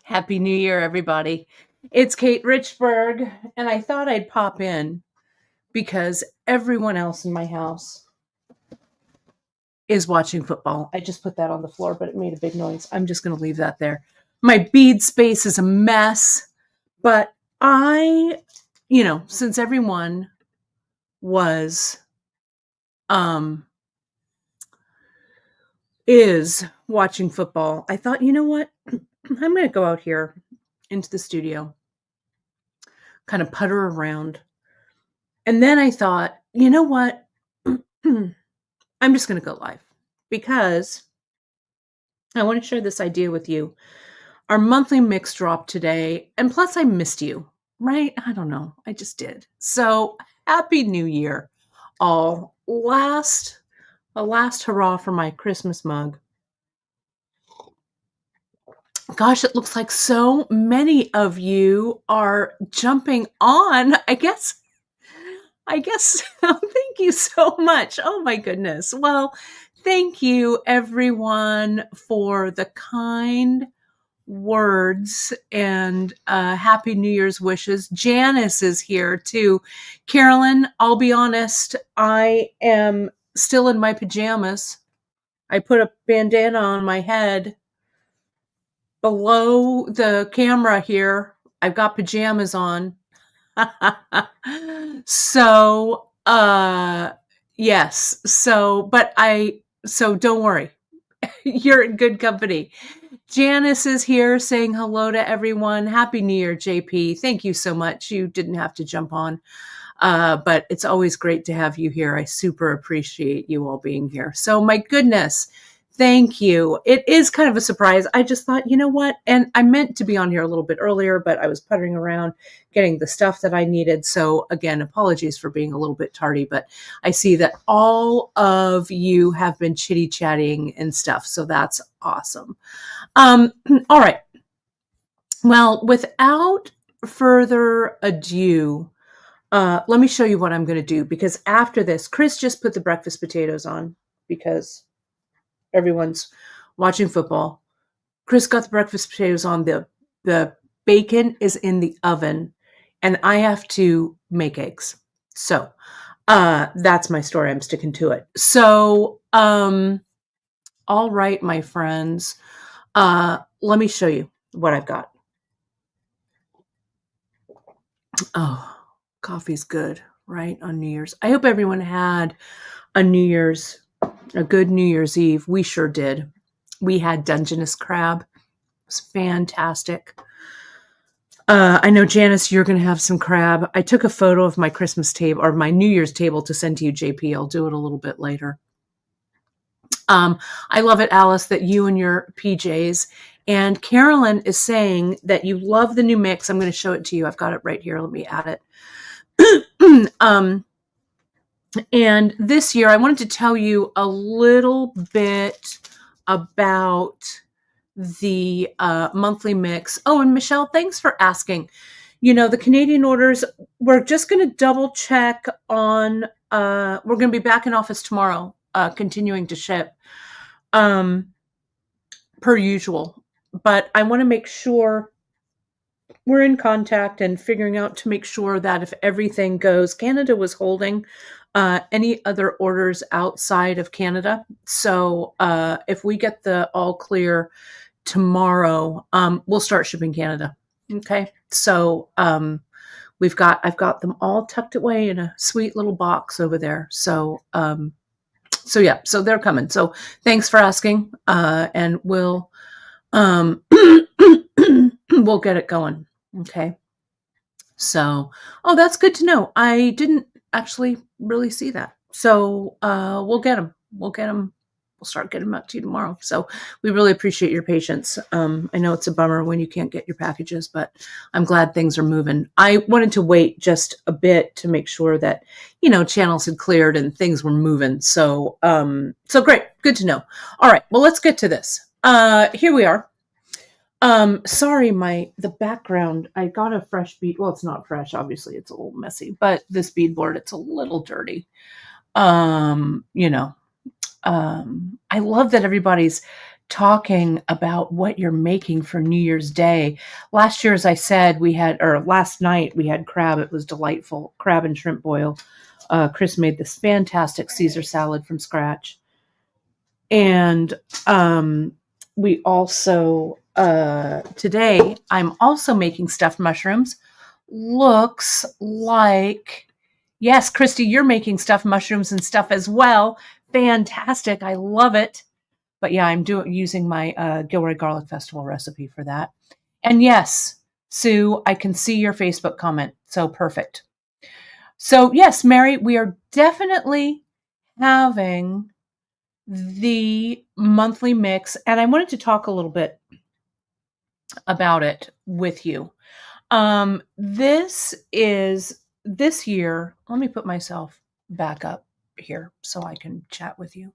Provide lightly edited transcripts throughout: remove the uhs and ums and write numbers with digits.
Happy New Year, everybody. It's Kate Richburg, and I thought I'd pop in because everyone else in my house is watching football. I just put that on the floor, but it made a big noise. I'm just going to leave that there. My bead space is a mess, but since everyone was, is watching football, I thought, you know what? I'm going to go out here into the studio, kind of putter around. And then I thought, you know what? I'm just going to go live because I want to share this idea with you. Our monthly mix dropped today, and plus I missed you, right? I don't know. I just did. So happy New Year, all. A last hurrah for my Christmas mug. Gosh, it looks like so many of you are jumping on. I guess thank you so much. Oh my goodness. Well, thank you everyone for the kind words and happy New Year's wishes. Janice is here too. Carolyn, I'll be honest, I am still in my pajamas. I put a bandana on my head. Below the camera here, I've got pajamas on. So, yes. So don't worry. You're in good company. Janice is here saying hello to everyone. Happy New Year, JP. Thank you so much. You didn't have to jump on. But it's always great to have you here. I super appreciate you all being here. So my goodness. Thank you. It is kind of a surprise. I just thought, you know what? And I meant to be on here a little bit earlier, but I was puttering around getting the stuff that I needed. So again, apologies for being a little bit tardy, but I see that all of you have been chitty chatting and stuff. So that's awesome. All right. Well, without further ado, let me show you what I'm going to do, because after this, Chris just put the breakfast potatoes on because everyone's watching football. Chris got the breakfast potatoes on. The bacon is in the oven, and I have to make eggs. So that's my story. I'm sticking to it. So, all right, my friends, let me show you what I've got. Oh, coffee's good, right? On New Year's. I hope everyone had a good New Year's Eve. We sure did. We had Dungeness crab. It was fantastic. I know, Janice, you're going to have some crab. I took a photo of my Christmas table or my New Year's table to send to you, JP. I'll do it a little bit later. I love it, Alice, that you and your PJs. And Carolyn is saying that you love the new mix. I'm going to show it to you. I've got it right here. Let me add it. And this year, I wanted to tell you a little bit about the monthly mix. Oh, and Michelle, thanks for asking. The Canadian orders, we're just going to double check on, we're going to be back in office tomorrow, continuing to ship per usual. But I want to make sure we're in contact and figuring out to make sure that if everything goes, Canada was holding any other orders outside of Canada. So if we get the all clear tomorrow, we'll start shipping Canada. Okay. So I've got them all tucked away in a sweet little box over there. So yeah, so they're coming. So thanks for asking. And we'll we'll get it going. Okay. So, that's good to know. I didn't actually really see that. So, we'll get them. We'll start getting them out to you tomorrow. So we really appreciate your patience. I know it's a bummer when you can't get your packages, but I'm glad things are moving. I wanted to wait just a bit to make sure that, channels had cleared and things were moving. So, so great. Good to know. All right. Well, let's get to this. Here we are. Sorry, the background, I got a fresh bead. Well, it's not fresh, obviously it's a little messy, but this beadboard, it's a little dirty. I love that everybody's talking about what you're making for New Year's Day. Last year, as I said, last night we had crab. It was delightful. Crab and shrimp boil. Chris made this fantastic Caesar salad from scratch. And we also, today, I'm also making stuffed mushrooms. Looks like, yes, Christy, you're making stuffed mushrooms and stuff as well. Fantastic. I love it. But yeah, I'm using my Gilroy Garlic Festival recipe for that. And yes, Sue, I can see your Facebook comment. So perfect. So yes, Mary, we are definitely having the monthly mix, and I wanted to talk a little bit about it with you. This year, let me put myself back up here so I can chat with you.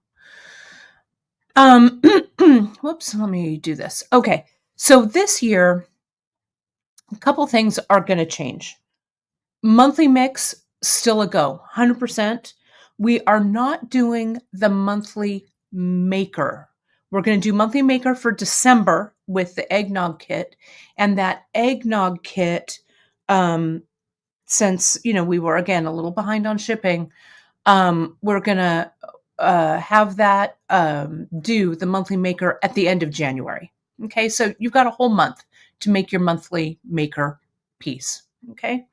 Whoops, let me do this. Okay. So this year, a couple things are going to change. Monthly mix, still a go, 100%. We are not doing the monthly maker. We're going to do monthly maker for December with the eggnog kit. And that eggnog kit, since, we were, again, a little behind on shipping, we're going to have that do the monthly maker at the end of January. Okay, so you've got a whole month to make your monthly maker piece. Okay.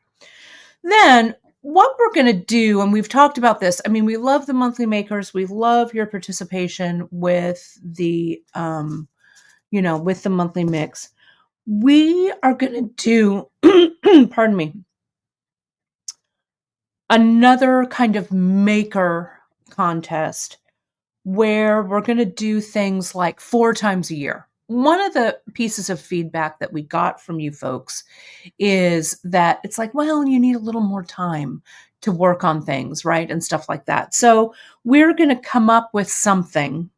Then what we're going to do, and we've talked about this, I mean, we love the monthly makers. We love your participation with the, with the monthly mix. We are going to do, pardon me, another kind of maker contest where we're going to do things like 4 times a year. One of the pieces of feedback that we got from you folks is that it's like, well, you need a little more time to work on things, right? And stuff like that. So we're going to come up with something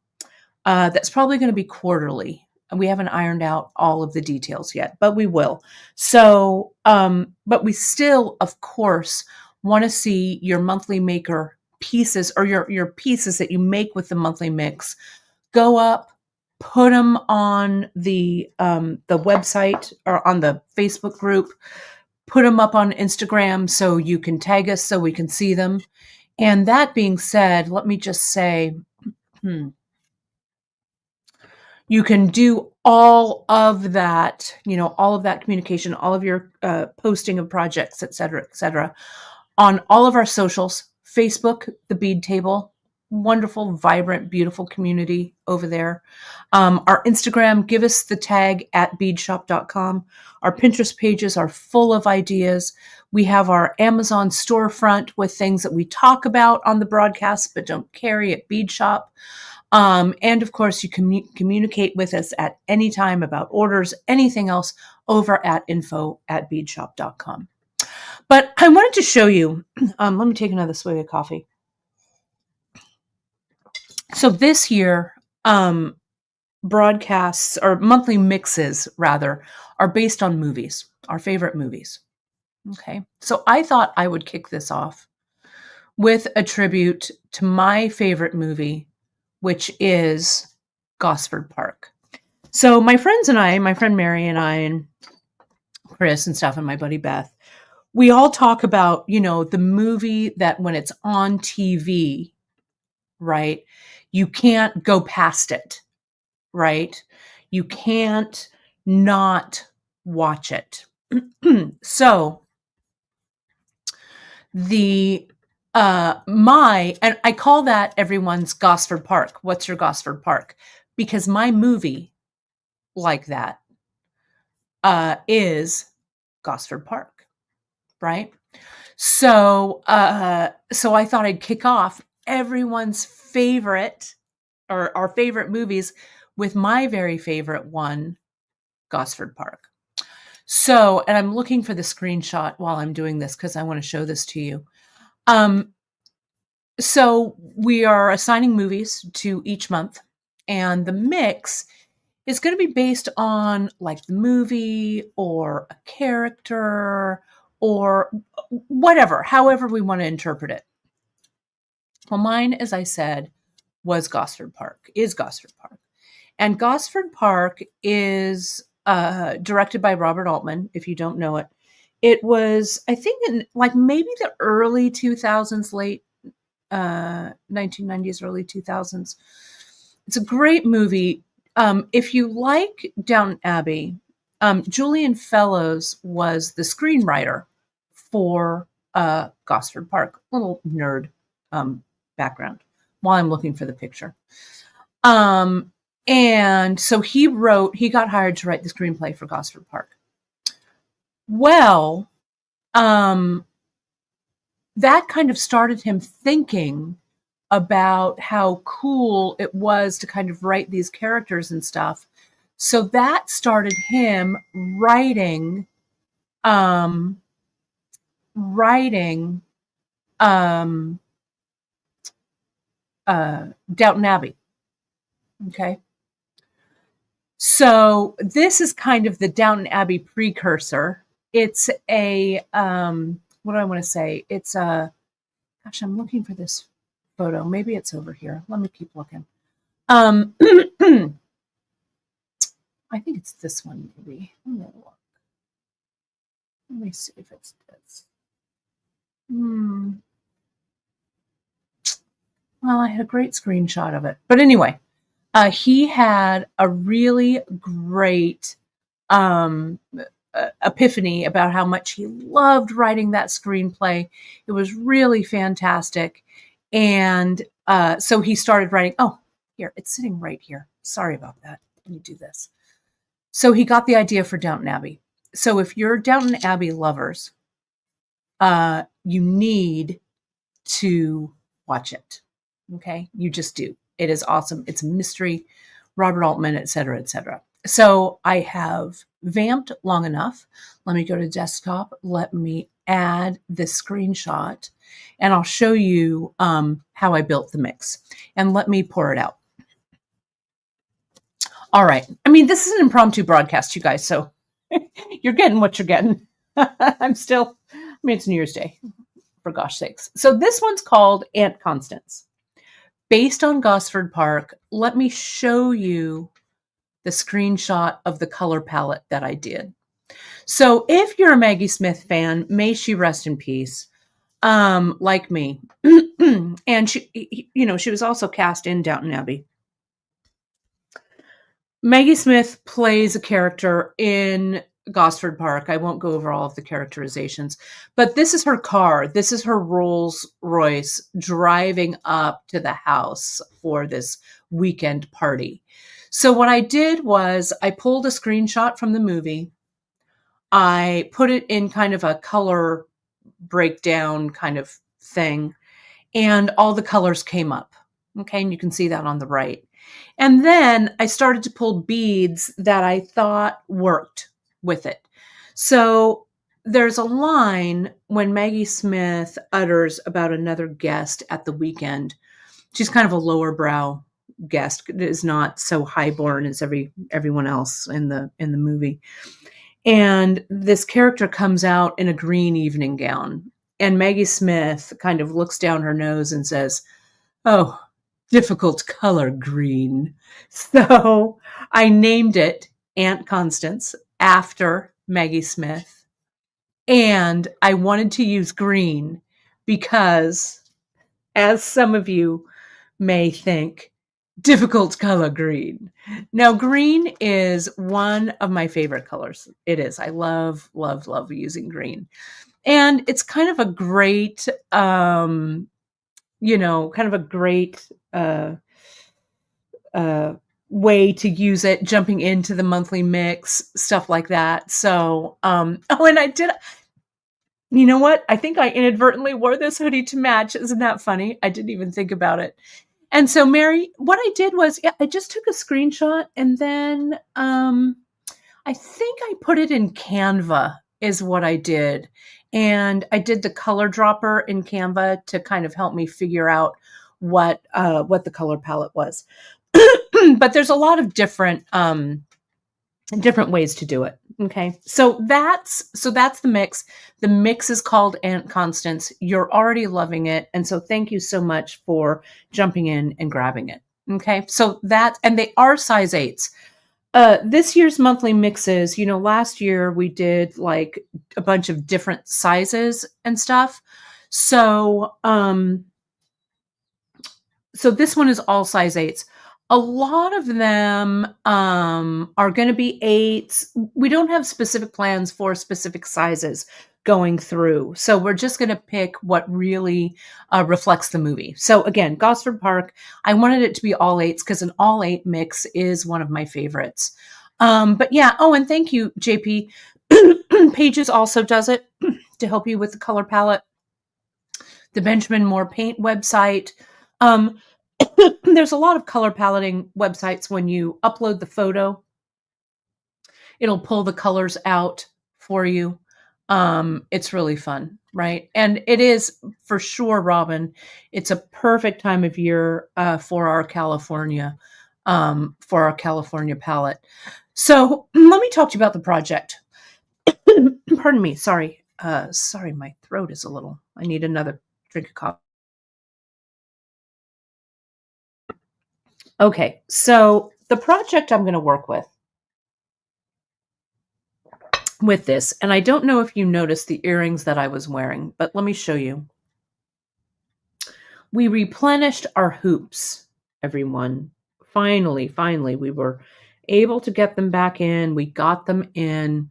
that's probably going to be quarterly. And we haven't ironed out all of the details yet, but we will. So, but we still, of course, want to see your monthly maker pieces or your pieces that you make with the monthly mix go up, put them on the website or on the Facebook group, put them up on Instagram so you can tag us so we can see them. And that being said, let me just say, you can do all of that, all of that communication, all of your posting of projects, et cetera, on all of our socials. Facebook, the Bead Table, wonderful, vibrant, beautiful community over there. Our Instagram, give us the tag at beadshop.com. Our Pinterest pages are full of ideas. We have our Amazon storefront with things that we talk about on the broadcast but don't carry at Beadshop. And of course, you can communicate with us at any time about orders, anything else over at info@beadshop.com. But I wanted to show you, let me take another swig of coffee. So this year, broadcasts or monthly mixes rather are based on movies, our favorite movies. Okay. So I thought I would kick this off with a tribute to my favorite movie, which is Gosford Park. So my friends and I, my friend Mary and I and Chris and stuff and my buddy Beth, we all talk about, the movie that when it's on TV, right, you can't go past it, right? You can't not watch it. So and I call that everyone's Gosford Park. What's your Gosford Park? Because my movie like that is Gosford Park, right? So so I thought I'd kick off everyone's favorite or our favorite movies with my very favorite one, Gosford Park. So, and I'm looking for the screenshot while I'm doing this because I want to show this to you. So we are assigning movies to each month, and the mix is going to be based on like the movie or a character or whatever, however we want to interpret it. Well, mine, as I said, is Gosford Park. And Gosford Park is directed by Robert Altman, if you don't know it. It was, I think, in like maybe the early 2000s, late 1990s, early 2000s. It's a great movie. If you like Downton Abbey, Julian Fellows was the screenwriter for Gosford Park. Little nerd background while I'm looking for the picture. And so he got hired to write the screenplay for Gosford Park. Well, that kind of started him thinking about how cool it was to kind of write these characters and stuff. So that started him writing Downton Abbey. Okay. So this is kind of the Downton Abbey precursor. It's a, what do I want to say? It's a, gosh, I'm looking for this photo. Maybe it's over here. Let me keep looking. I think it's this one, maybe. Let me see if it's this. Well, I had a great screenshot of it. But anyway, he had a really great epiphany about how much he loved writing that screenplay. It was really fantastic. And so he started writing. Oh, here, it's sitting right here. Sorry about that. Let me do this. So he got the idea for Downton Abbey. So if you're Downton Abbey lovers, you need to watch it. Okay? You just do. It is awesome. It's a mystery. Robert Altman, et cetera, et cetera. So I have vamped long enough. Let me go to desktop. Let me add this screenshot, and I'll show you how I built the mix. And let me pour it out. All right. I mean, this is an impromptu broadcast, you guys, so you're getting what you're getting. It's New Year's Day, for gosh sakes. So this one's called Aunt Constance. Based on Gosford Park, let me show you the screenshot of the color palette that I did. So if you're a Maggie Smith fan, may she rest in peace, like me. And she was also cast in Downton Abbey. Maggie Smith plays a character in Gosford Park. I won't go over all of the characterizations, but this is her car. This is her Rolls Royce driving up to the house for this weekend party. So what I did was I pulled a screenshot from the movie. I put it in kind of a color breakdown kind of thing, and all the colors came up. Okay, and you can see that on the right. And then I started to pull beads that I thought worked with it. So there's a line when Maggie Smith utters about another guest at the weekend. She's kind of a lower brow guest, is not so highborn as everyone else in the movie. And this character comes out in a green evening gown, and Maggie Smith kind of looks down her nose and says, "Oh, difficult color, green." So I named it Aunt Constance after Maggie Smith. And I wanted to use green because, as some of you may think, difficult color, green. Now, green is one of my favorite colors. It is. I love, love, love using green. And it's kind of a great, way to use it, jumping into the monthly mix, stuff like that. So, and I did, you know what? I think I inadvertently wore this hoodie to match. Isn't that funny? I didn't even think about it. And so, Mary, what I did was, I just took a screenshot, and then I think I put it in Canva is what I did. And I did the color dropper in Canva to kind of help me figure out what the color palette was. But there's a lot of different ways to do it. Okay. So that's the mix. The mix is called Aunt Constance. You're already loving it. And so thank you so much for jumping in and grabbing it. Okay. So and they are size 8s. This year's monthly mixes, last year we did like a bunch of different sizes and stuff. So this one is all size 8s. A lot of them are going to be 8s. We don't have specific plans for specific sizes going through. So we're just going to pick what really reflects the movie. So again, Gosford Park, I wanted it to be all 8s because an all 8 mix is one of my favorites. But yeah, and thank you, JP. Pages also does it to help you with the color palette. The Benjamin Moore Paint website. There's a lot of color paletting websites. When you upload the photo, it'll pull the colors out for you. It's really fun, right? And it is for sure, Robin. It's a perfect time of year for our California palette. So let me talk to you about the project. Pardon me. Sorry. Sorry, my throat is a little. I need another drink of coffee. Okay, so the project I'm going to work with this, and I don't know if you noticed the earrings that I was wearing, but let me show you. We replenished our hoops, everyone. Finally, we were able to get them back in. We got them in,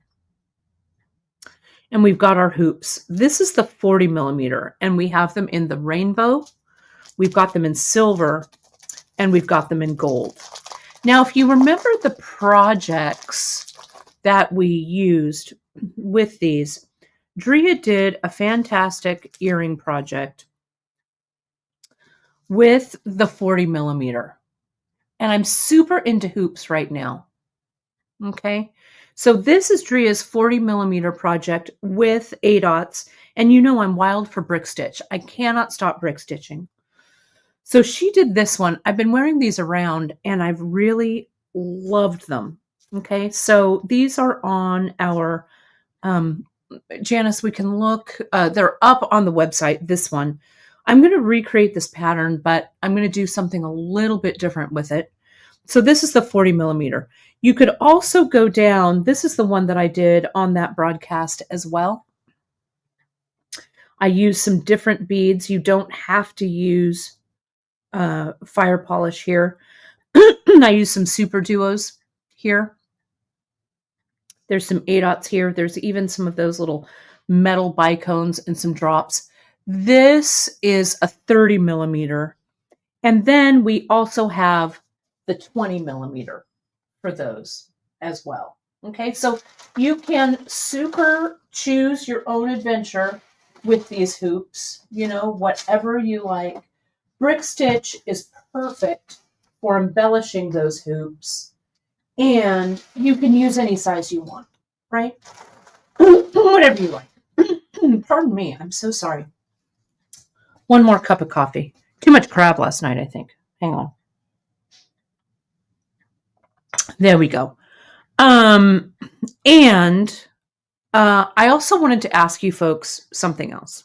and we've got our hoops. This is the 40 millimeter, and we have them in the rainbow. We've got them in silver, and we've got them in gold. Now, if you remember the projects that we used with these, Drea did a fantastic earring project with the 40 millimeter. And I'm super into hoops right now. Okay. So this is Drea's 40 millimeter project with ADOTs. And I'm wild for brick stitch. I cannot stop brick stitching. So she did this one. I've been wearing these around and I've really loved them. Okay. So these are on our, Janice, we can look, they're up on the website, this one. I'm going to recreate this pattern, but I'm going to do something a little bit different with it. So this is the 40 millimeter. You could also go down. This is the one that I did on that broadcast as well. I used some different beads. You don't have to use fire polish here. I use some super duos here. There's some ADOTs here. There's even some of those little metal bicones and some drops. This is a 30 millimeter. And then we also have the 20 millimeter for those as well. Okay, so you can super choose your own adventure with these hoops, whatever you like. Brick stitch is perfect for embellishing those hoops. And you can use any size you want, right? Whatever you like. Pardon me, I'm so sorry. One more cup of coffee. Too much crab last night, I think. Hang on. There we go. And I also wanted to ask you folks something else.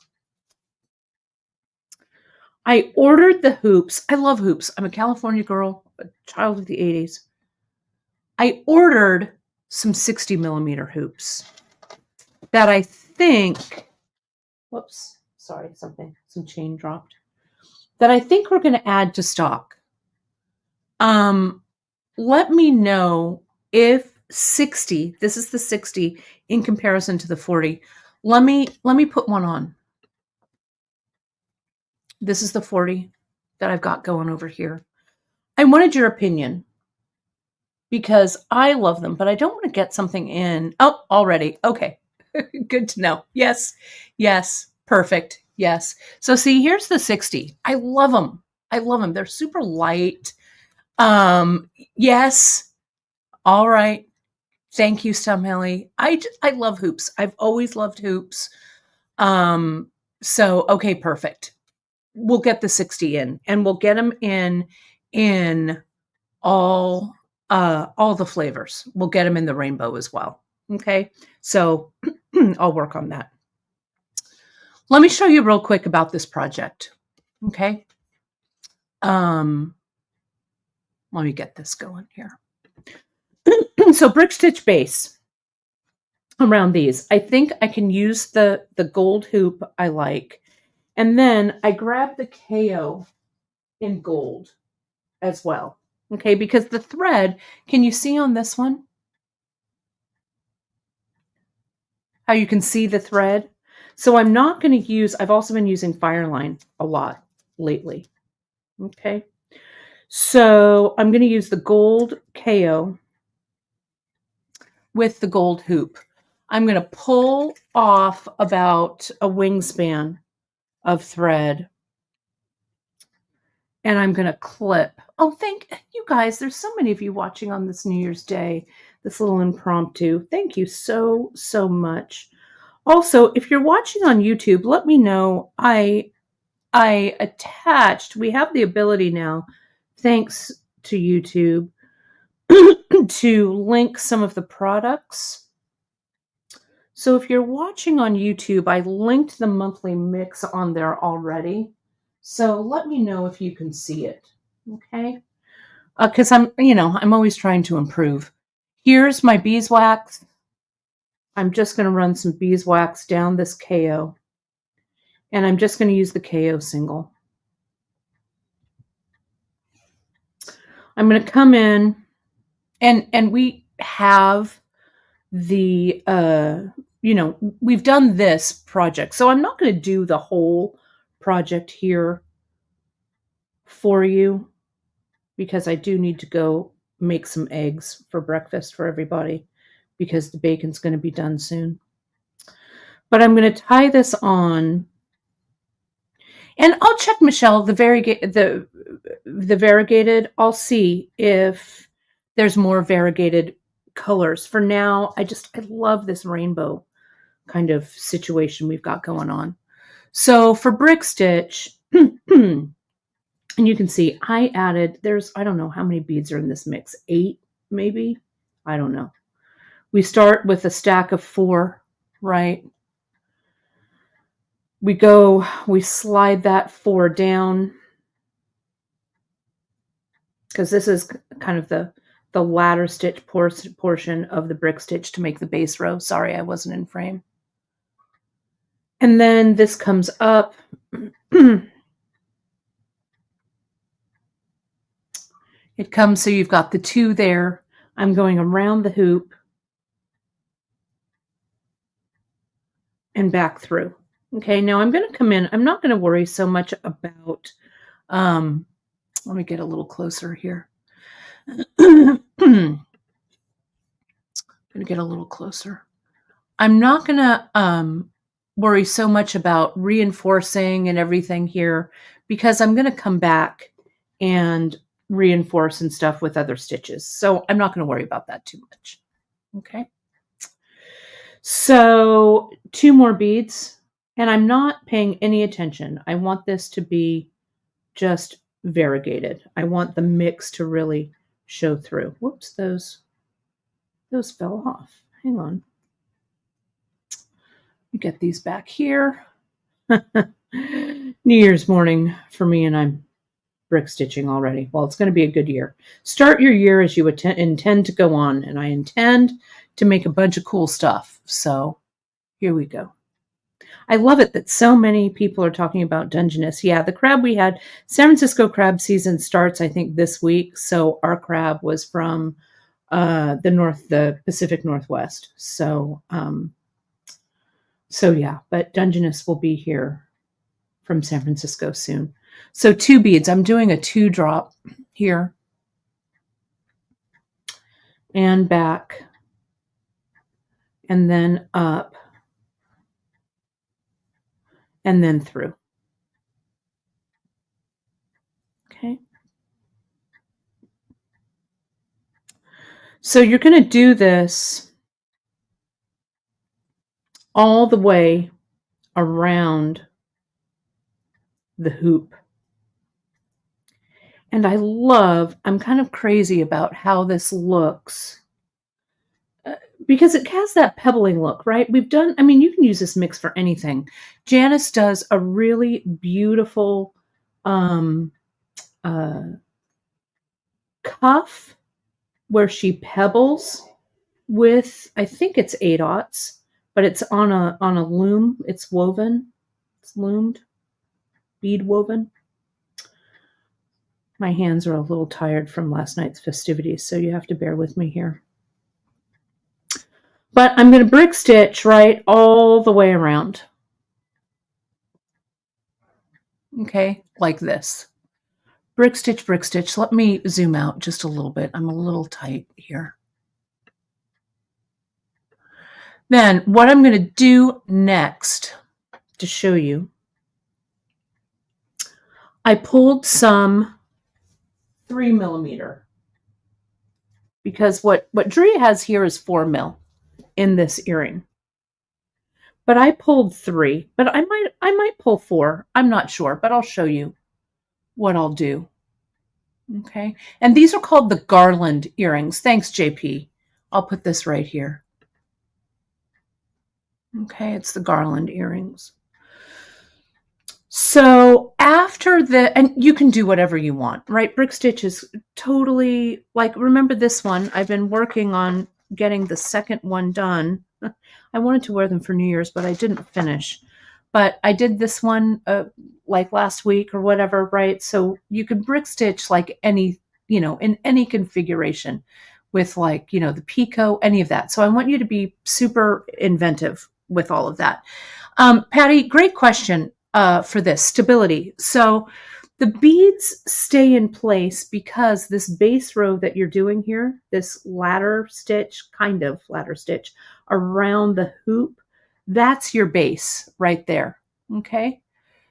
I ordered the hoops. I love hoops. I'm a California girl, a child of the 80s. I ordered some 60 millimeter hoops that I think, whoops, sorry, some chain dropped, that I think we're going to add to stock. Let me know if 60, this is the 60 in comparison to the 40. Let me put one on. This is the 40 that I've got going over here. I wanted your opinion because I love them, but I don't want to get something in. Oh, already. Okay. Good to know. Yes. Perfect. Yes. So see, here's the 60. I love them. They're super light. Yes. All right. Thank you, Stumhelly. I love hoops. I've always loved hoops. So, okay, perfect. We'll get the 60 in, and we'll get them in all the flavors. We'll get them in the rainbow as well. Okay. So I'll work on that. Let me show you real quick about this project. Okay. Let me get this going here. So brick stitch base around these. I think I can use the gold hoop I like. And then I grab the KO in gold as well. Okay, because the thread, can you see on this one? How you can see the thread? So I'm not going to use, I've also been using Fireline a lot lately. Okay. So I'm going to use the gold KO with the gold hoop. I'm going to pull off about a wingspan of thread and I'm going to clip. Oh, thank you guys. There's so many of you watching on this New Year's Day, this little impromptu. Thank you so, so much. Also, if you're watching on YouTube, let me know. I attached, we have the ability now, thanks to YouTube, to link some of the products. So if you're watching on YouTube, I linked the monthly mix on there already. So let me know if you can see it, okay? Because I'm always trying to improve. Here's my beeswax. I'm just going to run some beeswax down this KO. And I'm just going to use the KO single. I'm going to come in, and we have the, we've done this project. So I'm not going to do the whole project here for you because I do need to go make some eggs for breakfast for everybody because the bacon's going to be done soon. But I'm going to tie this on. And I'll check, Michelle, the variegated. I'll see if there's more variegated colors. For now, I love this rainbow kind of situation we've got going on. So for brick stitch, and you can see I added, I don't know how many beads are in this mix. 8, maybe? I don't know. We start with a stack of 4, right? We slide that 4 down because this is kind of the ladder stitch portion of the brick stitch to make the base row. Sorry, I wasn't in frame. And then this comes up. It comes, so you've got the 2 there. I'm going around the hoop and back through. Okay, now I'm going to come in. I'm not going to worry so much about, let me get a little closer here. I'm going to get a little closer. I'm not going to worry so much about reinforcing and everything here because I'm going to come back and reinforce and stuff with other stitches. So I'm not going to worry about that too much. Okay. So 2 more beads, and I'm not paying any attention. I want this to be just variegated. I want the mix to really show through. Whoops, those fell off. Hang on. Get these back here. New Year's morning for me, and I'm brick stitching already. Well, it's going to be a good year. Start your year as you intend to go on, and I intend to make a bunch of cool stuff. So here we go. I love it that so many people are talking about Dungeness. Yeah, the crab we had, San Francisco crab season starts, I think, this week. So our crab was from the Pacific Northwest. So yeah, but Dungeness will be here from San Francisco soon. So 2 beads. I'm doing a 2 drop here and back and then up and then through. Okay. So you're going to do this all the way around the hoop. And I'm kind of crazy about how this looks because it has that pebbling look, right? You can use this mix for anything. Janice does a really beautiful cuff where she pebbles with, I think it's 8/0, but it's on a loom. It's woven. It's loomed, bead woven. My hands are a little tired from last night's festivities, so you have to bear with me here. But I'm going to brick stitch right all the way around. Okay, like this. Brick stitch, brick stitch. Let me zoom out just a little bit. I'm a little tight here. Then what I'm going to do next to show you, I pulled some 3mm because what Drea has here is 4mm in this earring. But I pulled 3, but I might pull 4. I'm not sure, but I'll show you what I'll do. Okay. And these are called the Garland earrings. Thanks, JP. I'll put this right here. Okay, it's the Garland earrings. So after and you can do whatever you want, right? Brick stitch is totally, like, remember this one? I've been working on getting the second one done. I wanted to wear them for New Year's, but I didn't finish. But I did this one like last week or whatever, right? So you can brick stitch like any, in any configuration with like, the picot, any of that. So I want you to be super inventive with all of that. Patty, great question for this, stability. So the beads stay in place because this base row that you're doing here, this ladder stitch, kind of ladder stitch around the hoop, that's your base right there. Okay.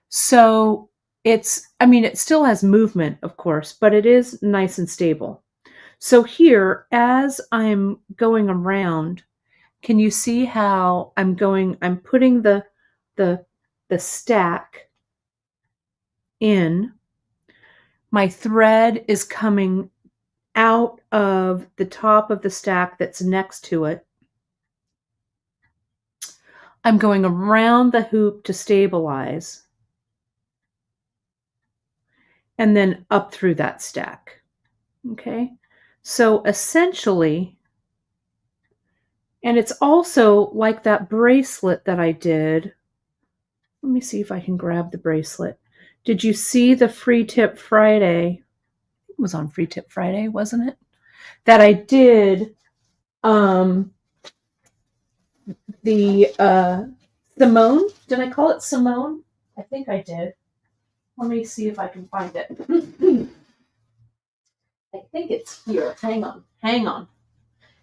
So it still has movement, of course, but it is nice and stable. So here, as I'm going around, can you see how I'm putting the stack in. My thread is coming out of the top of the stack that's next to it. I'm going around the hoop to stabilize and then up through that stack. Okay, so essentially, and it's also like that bracelet that I did. Let me see if I can grab the bracelet. Did you see the Free Tip Friday? It was on Free Tip Friday, wasn't it? That I did the Simone. Did I call it Simone? I think I did. Let me see if I can find it. I think it's here. Hang on.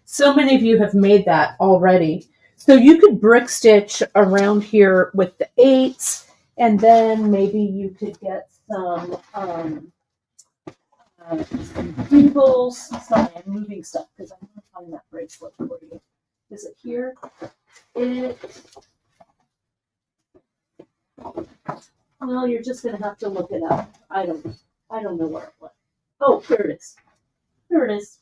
So many of you have made that already. So you could brick stitch around here with the 8s, and then maybe you could get some bugles. Sorry, I'm moving stuff because I'm going to find that bracelet for you. Is it here? Well, you're just going to have to look it up. I don't know where it went. Oh, here it is. Here it is.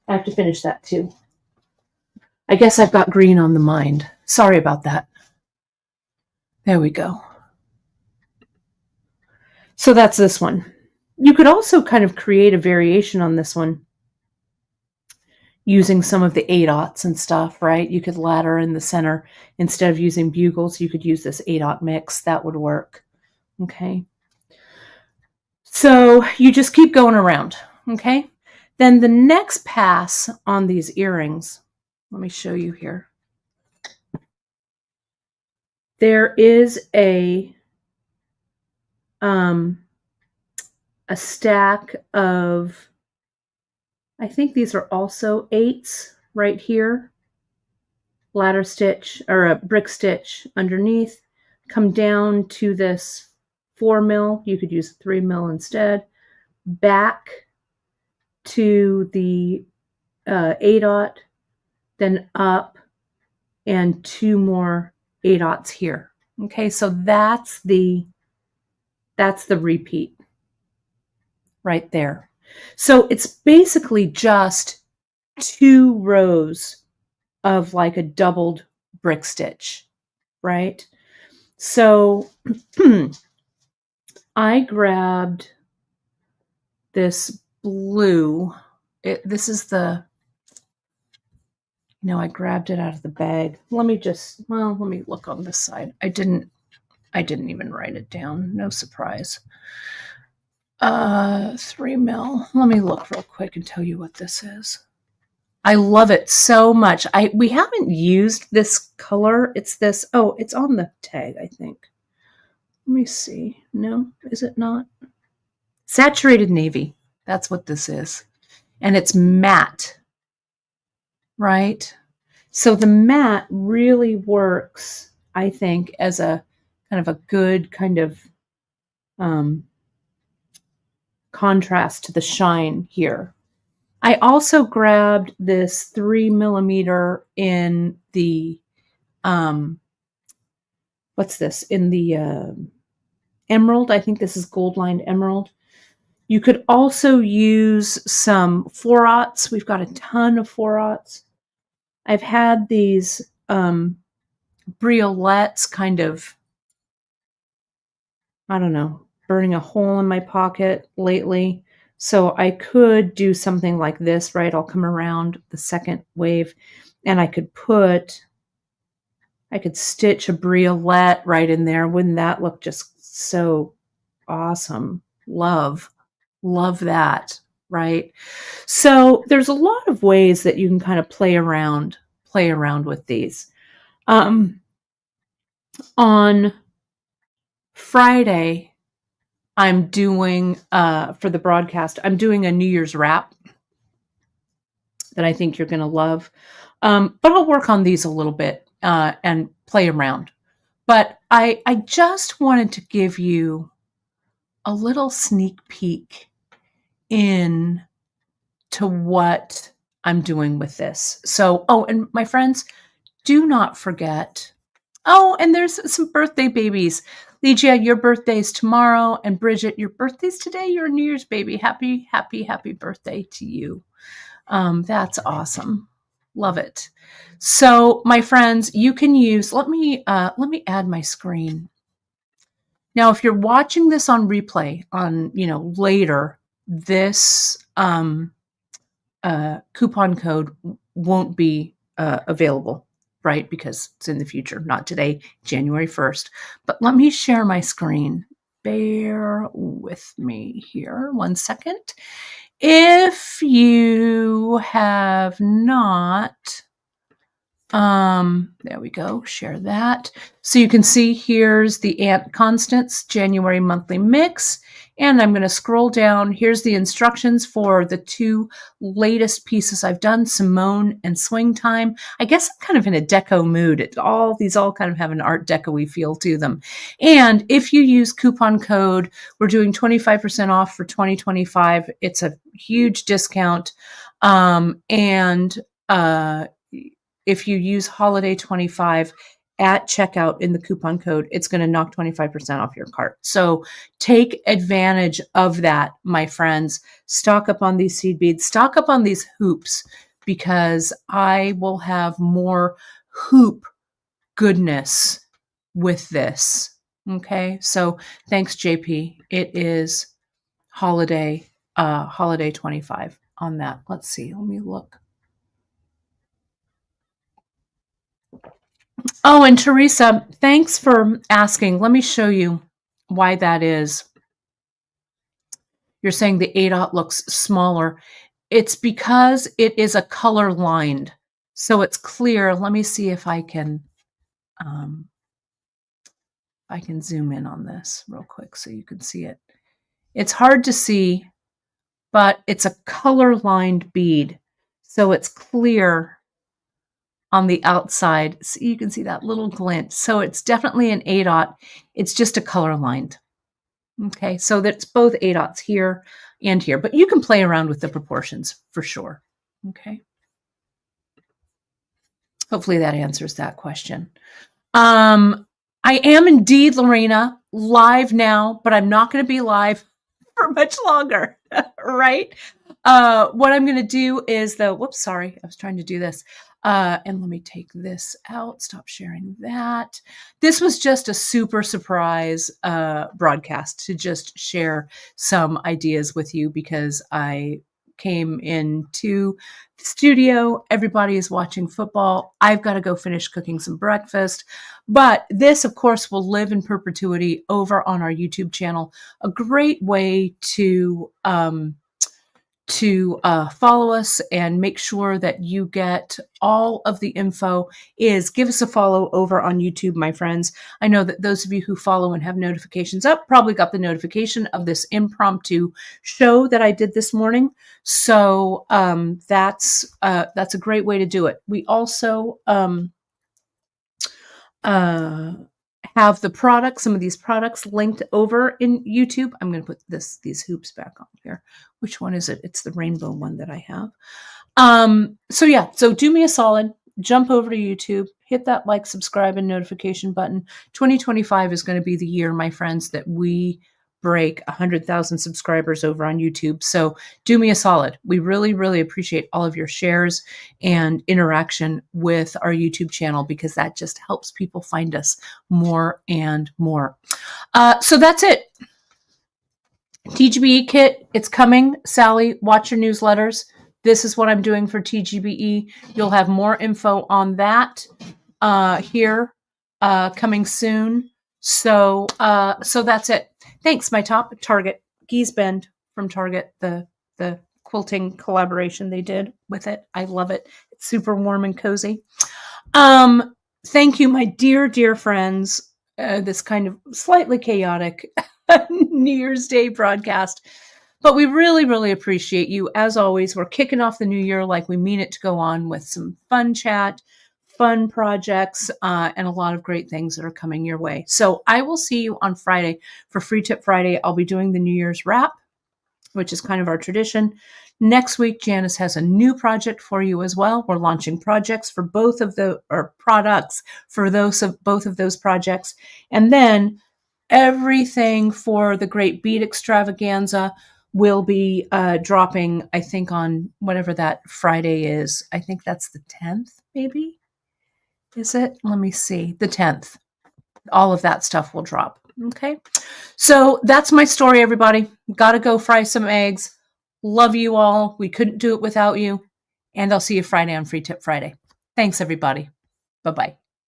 I have to finish that too. I guess I've got green on the mind. Sorry about that. There we go. So that's this one. You could also kind of create a variation on this one using some of the 8/0 and stuff, right? You could ladder in the center. Instead of using bugles, you could use this 8/0 mix. That would work. Okay. So you just keep going around. Okay. Then the next pass on these earrings, let me show you here. There is a stack of, I think these are also 8s right here. Ladder stitch or a brick stitch underneath. Come down to this 4mm. You could use 3mm instead. Back to the 8/0, then up, and 2 more 8/0 here. Okay, so that's the repeat right there. So it's basically just 2 rows of like a doubled brick stitch, right? So I grabbed this blue. This is the, I grabbed it out of the bag. Let me look on this side. I didn't even write it down. No surprise. 3 mil. Let me look real quick and tell you what this is. I love it so much. We haven't used this color. It's this. Oh, it's on the tag, I think. Let me see. No, is it not? Saturated navy. That's what this is. And it's matte, right? So the matte really works, I think, as a kind of a good kind of contrast to the shine here. I also grabbed this 3 millimeter in the, what's this? In the emerald. I think this is gold lined emerald. You could also use some 4-aughts. We've got a ton of 4-aughts. I've had these briolettes kind of, I don't know, burning a hole in my pocket lately. So I could do something like this, right? I'll come around the second wave and I could stitch a briolette right in there. Wouldn't that look just so awesome? Love that, right? So there's a lot of ways that you can kind of play around with these. On Friday, I'm doing, for the broadcast, I'm doing a New Year's wrap that I think you're going to love. But I'll work on these a little bit and play around. But I just wanted to give you a little sneak peek in to what I'm doing with this. So, and my friends, do not forget. Oh, and there's some birthday babies. Lygia, your birthday's tomorrow, and Bridget, your birthday's today. You're a New Year's baby. Happy, happy, happy birthday to you. That's awesome. Love it. So, my friends, you can use. Let me add my screen. Now, if you're watching this on replay, on later, this coupon code won't be available, right? Because it's in the future, not today, January 1st. But let me share my screen. Bear with me here 1 second. If you have not, there we go, share that. So you can see here's the Aunt Constance January monthly mix. And I'm going to scroll down. Here's the instructions for the 2 latest pieces I've done, Simone and Swing Time. I guess I'm kind of in a deco mood. These all kind of have an art deco-y feel to them. And if you use coupon code, we're doing 25% off for 2025. It's a huge discount. If you use Holiday 25 at checkout in the coupon code, it's going to knock 25% off your cart. So take advantage of that, my friends. Stock up on these seed beads, stock up on these hoops, because I will have more hoop goodness with this. Okay. So thanks, JP. It is Holiday 25 on that. Let's see. Let me look. Oh, and Teresa, thanks for asking. Let me show you why that is. You're saying the 8-aught looks smaller. It's because it is a color lined. So it's clear. Let me see if I can zoom in on this real quick so you can see it. It's hard to see, but it's a color lined bead. So it's clear on the outside. So you can see that little glint. So it's definitely an 8-aught. It's just a color lined. Okay, so that's both 8-aughts here and here, but you can play around with the proportions for sure. Okay. Hopefully that answers that question. I am indeed, Lorena, live now, but I'm not going to be live for much longer, right? What I'm going to do is whoops, sorry, I was trying to do this. And let me take this out. Stop sharing that. This was just a super surprise broadcast to just share some ideas with you because I came into the studio. Everybody is watching football. I've got to go finish cooking some breakfast. But this, of course, will live in perpetuity over on our YouTube channel. A great way to follow us and make sure that you get all of the info is give us a follow over on YouTube, my friends. I know that those of you who follow and have notifications up probably got the notification of this impromptu show that I did this morning. So that's a great way to do it. We also have the products, some of these products linked over in YouTube. I'm going to put these hoops back on here. Which one is it? It's the rainbow one that I have. So do me a solid, jump over to YouTube, hit that like, subscribe, and notification button. 2025 is going to be the year, my friends, that we break 100,000 subscribers over on YouTube. So do me a solid. We really, really appreciate all of your shares and interaction with our YouTube channel because that just helps people find us more and more. So that's it. TGBE kit, it's coming. Sally, watch your newsletters. This is what I'm doing for TGBE. You'll have more info on that here coming soon. So that's it. Thanks, my top Target. Geese Bend from Target, the quilting collaboration they did with it. I love it. It's super warm and cozy. Thank you, my dear, dear friends. This kind of slightly chaotic New Year's Day broadcast. But we really, really appreciate you. As always, we're kicking off the new year like we mean it to go on with some fun chat, fun projects, and a lot of great things that are coming your way. So I will see you on Friday for Free Tip Friday. I'll be doing the New Year's wrap, which is kind of our tradition. Next week, Janice has a new project for you as well. We're launching projects for both of products for both of those projects. And then everything for the Great Bead Extravaganza will be dropping, I think, on whatever that Friday is. I think that's the 10th, maybe? Is it? Let me see. The 10th. All of that stuff will drop. Okay. So that's my story, everybody. Got to go fry some eggs. Love you all. We couldn't do it without you. And I'll see you Friday on Free Tip Friday. Thanks, everybody. Bye-bye.